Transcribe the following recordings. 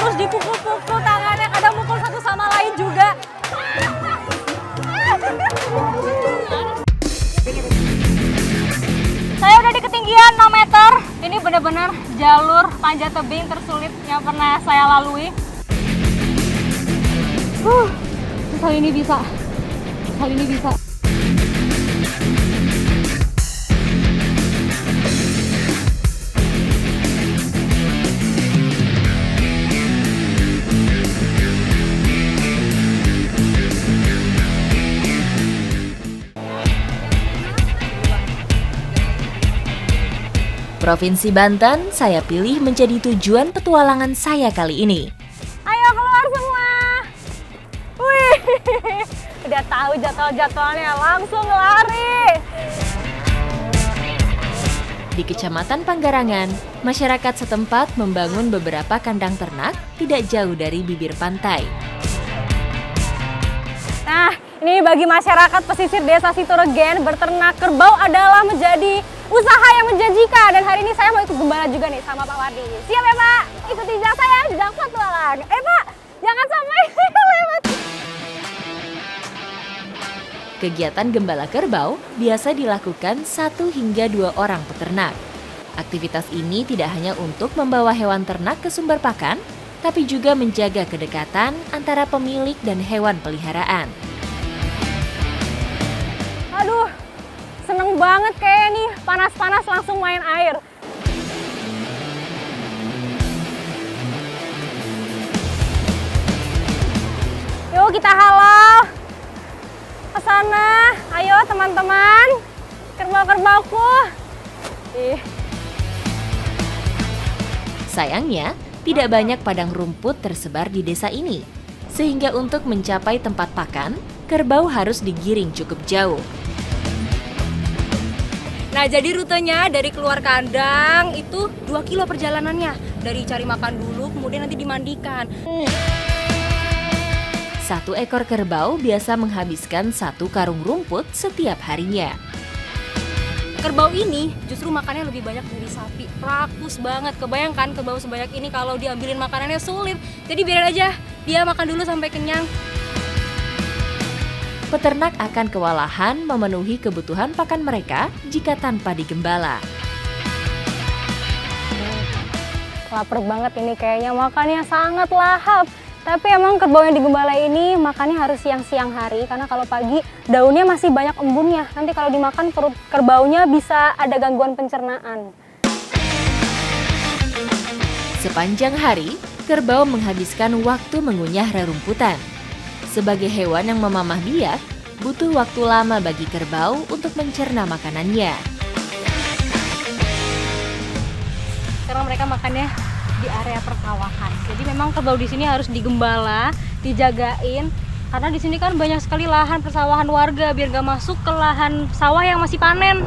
terus dipukul-pukul tangannya, kadang mukul satu sama lain juga. Saya udah di ketinggian 6 meter. Ini benar-benar jalur panjat tebing tersulit yang pernah saya lalui. Kali ini bisa. Kali ini bisa. Provinsi Banten saya pilih menjadi tujuan petualangan saya kali ini. Ayo keluar semua. Wih, udah tahu jadwal-jadwalnya, langsung lari. Di Kecamatan Panggarangan, masyarakat setempat membangun beberapa kandang ternak tidak jauh dari bibir pantai. Nah, ini bagi masyarakat pesisir Desa Sitoregen, berternak kerbau adalah menjadi usaha yang menjanjikan. Dan hari ini saya mau ikut gembala juga nih sama Pak Wardi. Siap ya Pak? Ikuti jejak saya, jejak petualang. Pak, jangan sampai lewat. Kegiatan gembala kerbau biasa dilakukan 1 hingga 2 orang peternak. Aktivitas ini tidak hanya untuk membawa hewan ternak ke sumber pakan, tapi juga menjaga kedekatan antara pemilik dan hewan peliharaan. Aduh, seneng banget kayak nih, panas-panas langsung main air. Yuk kita halau ke sana. Ayo teman-teman, kerbau-kerbauku. Sayangnya, tidak banyak padang rumput tersebar di desa ini. Sehingga untuk mencapai tempat pakan, kerbau harus digiring cukup jauh. Nah, jadi rutenya dari keluar kandang itu 2 kilo perjalanannya. Dari cari makan dulu, kemudian nanti dimandikan. 1 ekor kerbau biasa menghabiskan 1 karung rumput setiap harinya. Kerbau ini justru makannya lebih banyak dari sapi. Rakus banget. Kebayangkan kerbau sebanyak ini kalau diambilin makanannya sulit. Jadi biarin aja, dia makan dulu sampai kenyang. Peternak akan kewalahan memenuhi kebutuhan pakan mereka jika tanpa digembala. Laper banget ini kayaknya, makannya sangat lahap. Tapi emang kerbau yang digembala ini makannya harus siang-siang hari, karena kalau pagi daunnya masih banyak embunnya. Nanti kalau dimakan perut kerbaunya bisa ada gangguan pencernaan. Sepanjang hari, kerbau menghabiskan waktu mengunyah rerumputan. Sebagai hewan yang memamah biak, butuh waktu lama bagi kerbau untuk mencerna makanannya. Karena mereka makannya di area persawahan. Jadi memang kerbau di sini harus digembala, dijagain. Karena di sini kan banyak sekali lahan persawahan warga, biar gak masuk ke lahan sawah yang masih panen.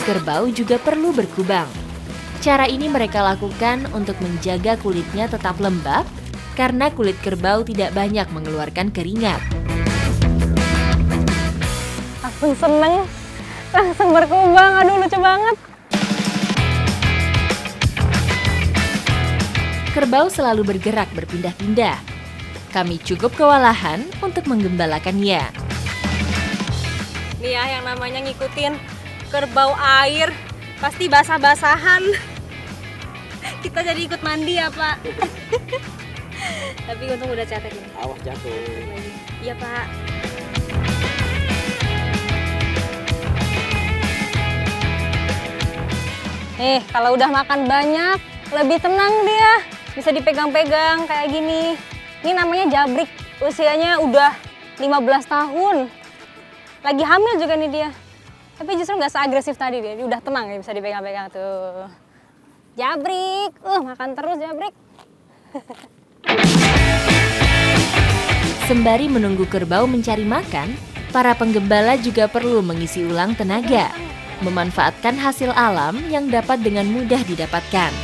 Kerbau juga perlu berkubang. Cara ini mereka lakukan untuk menjaga kulitnya tetap lembab, karena kulit kerbau tidak banyak mengeluarkan keringat. Langsung seneng, langsung berkubang. Aduh, lucu banget. Kerbau selalu bergerak berpindah-pindah. Kami cukup kewalahan untuk menggembalakannya. Nih ya, yang namanya ngikutin kerbau air, pasti basah-basahan. Kita jadi ikut mandi ya Pak. Tapi untung udah cetek ini. Awas jatuh. Iya Pak. Kalau udah makan banyak, lebih tenang dia. Bisa dipegang-pegang kayak gini. Ini namanya jabrik. Usianya udah 15 tahun. Lagi hamil juga nih dia. Tapi justru nggak seagresif tadi dia. Dia udah tenang ya, bisa dipegang-pegang tuh. Jabrik. Makan terus jabrik. Sembari menunggu kerbau mencari makan, para penggembala juga perlu mengisi ulang tenaga, memanfaatkan hasil alam yang dapat dengan mudah didapatkan.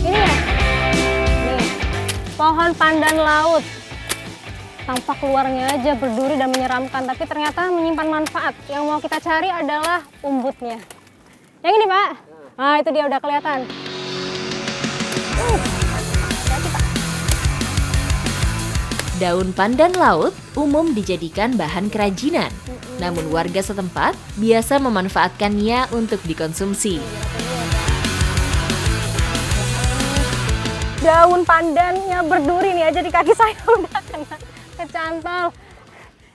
Ini ya, nih, pohon pandan laut. Tampak luarnya aja berduri dan menyeramkan, tapi ternyata menyimpan manfaat. Yang mau kita cari adalah umbutnya. Yang ini Pak. Nah, itu dia udah kelihatan. Hati-hati, Pak. Daun pandan laut umum dijadikan bahan kerajinan. Namun warga setempat biasa memanfaatkannya untuk dikonsumsi. Daun pandannya berduri nih aja di kaki saya udah kena kecantol.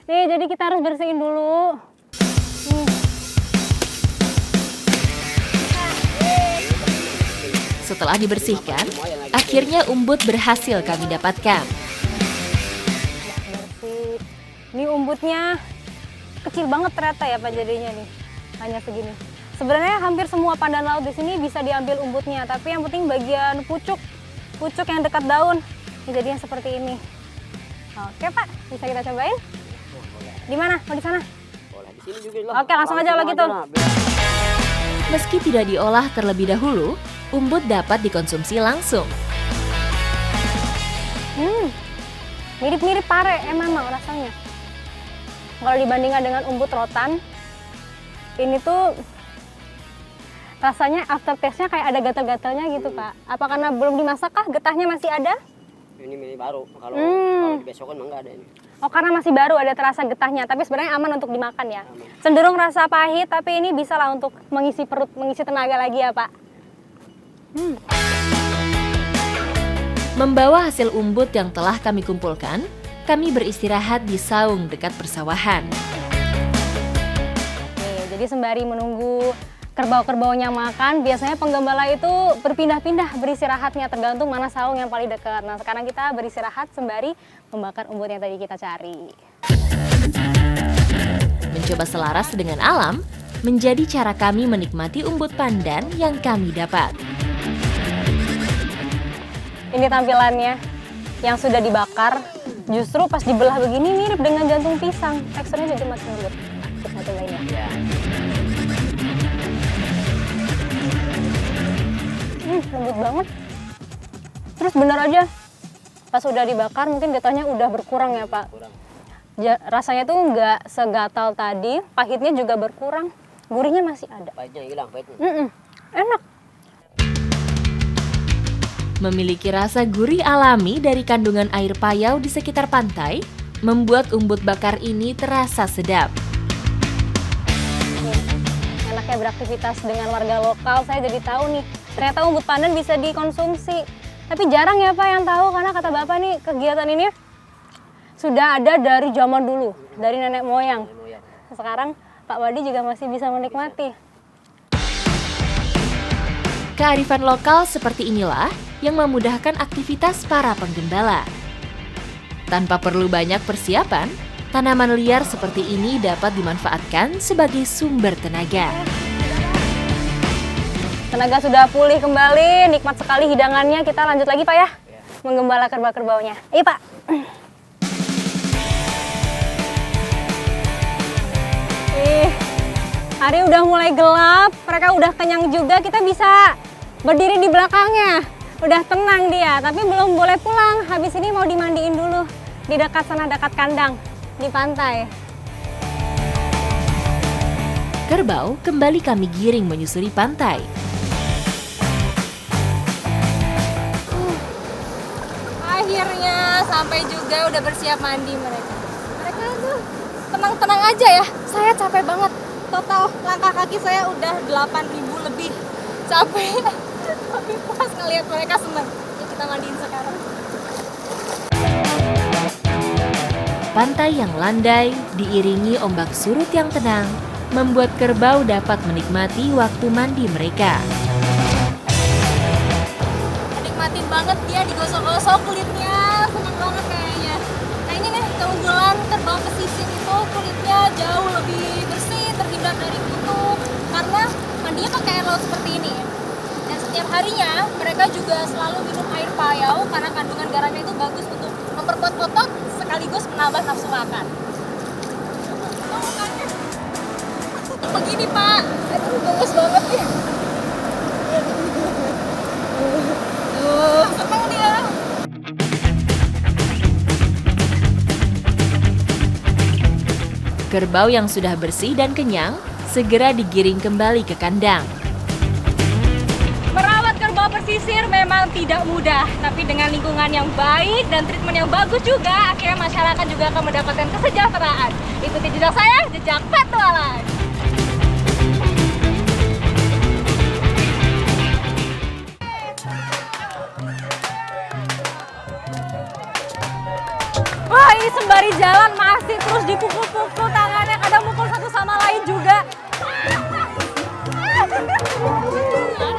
Nih, jadi kita harus bersihin dulu. Setelah dibersihkan, akhirnya umbut berhasil kami dapatkan. Bersih. Ini umbutnya kecil banget ternyata ya Pak jadinya nih. Hanya segini. Sebenarnya hampir semua pandan laut di sini bisa diambil umbutnya, tapi yang penting bagian pucuk yang dekat daun. Ini jadinya seperti ini. Oke Pak, bisa kita cobain? Di mana? Oh di sana. Oke, langsung aja kalau gitu. Meski tidak diolah terlebih dahulu, umbut dapat dikonsumsi langsung. Mirip-mirip pare memang rasanya. Kalau dibandingkan dengan umbut rotan, ini tuh rasanya aftertaste-nya kayak ada gatal-gatalnya gitu Pak. Apa karena belum dimasak kah? Getahnya masih ada? Ini baru, kalau dibesokan mah nggak ada ini. Oh, karena masih baru ada terasa getahnya, tapi sebenarnya aman untuk dimakan ya. Cenderung rasa pahit, tapi ini bisa lah untuk mengisi perut, mengisi tenaga lagi ya Pak. Membawa hasil umbut yang telah kami kumpulkan, kami beristirahat di saung dekat persawahan. Nih, jadi sembari menunggu kerbau-kerbaunya makan, biasanya penggembala itu berpindah-pindah beristirahatnya tergantung mana saung yang paling dekat. Nah, sekarang kita beristirahat sembari membakar umbut yang tadi kita cari. Mencoba selaras dengan alam menjadi cara kami menikmati umbut pandan yang kami dapat. Ini tampilannya yang sudah dibakar, justru pas dibelah begini mirip dengan jantung pisang. Teksturnya juga masih lembut. Kita cobain ya. Lembut banget. Terus bener aja, pas udah dibakar mungkin getahnya udah berkurang ya Pak. Rasanya tuh nggak segatal tadi, pahitnya juga berkurang, gurihnya masih ada. Pahitnya hilang, pahitnya. Enak. Memiliki rasa gurih alami dari kandungan air payau di sekitar pantai, membuat umbut bakar ini terasa sedap. Enaknya beraktivitas dengan warga lokal, saya jadi tahu nih, ternyata umbut pandan bisa dikonsumsi. Tapi jarang ya Pak yang tahu, karena kata Bapak nih kegiatan ini sudah ada dari zaman dulu, dari nenek moyang. Sekarang Pak Wadi juga masih bisa menikmati. Kearifan lokal seperti inilah yang memudahkan aktivitas para penggembala. Tanpa perlu banyak persiapan, tanaman liar seperti ini dapat dimanfaatkan sebagai sumber tenaga. Tenaga sudah pulih kembali, nikmat sekali hidangannya. Kita lanjut lagi Pak ya, menggembala kerbau-kerbaunya. Iya Pak. Hari udah mulai gelap, mereka udah kenyang juga, kita bisa berdiri di belakangnya. Udah tenang dia, tapi belum boleh pulang. Habis ini mau dimandiin dulu di dekat sana, dekat kandang di pantai. Kerbau kembali kami giring menyusuri pantai. Akhirnya sampai juga, udah bersiap mandi mereka. Mereka tuh tenang-tenang aja ya. Saya capek banget. Total langkah kaki saya udah 8.000 lebih. Capek. Tapi pas ngeliat mereka seneng. Ya, kita mandiin sekarang. Pantai yang landai diiringi ombak surut yang tenang, membuat kerbau dapat menikmati waktu mandi mereka. Nikmatin banget dia, digosok-gosok kulitnya, seneng banget kayaknya. Kayaknya nih keunggulan kerbau pesisir itu kulitnya jauh lebih bersih, terhindar dari kutu, karena mandinya pakai air laut seperti ini. Dan setiap harinya mereka juga selalu minum air payau karena kandungan garamnya itu bagus untuk memperkuat otot sekaligus menambah nafsu makan. Begini Pak, aduh gemes banget ya. Seneng dia. Kerbau yang sudah bersih dan kenyang segera digiring kembali ke kandang. pesisir memang tidak mudah, tapi dengan lingkungan yang baik dan treatment yang bagus juga, akhirnya masyarakat juga akan mendapatkan kesejahteraan. Ikuti jejak saya, jejak petualang. Wah, ini sembari jalan masih terus dipukul-pukul tangannya, kadang mukul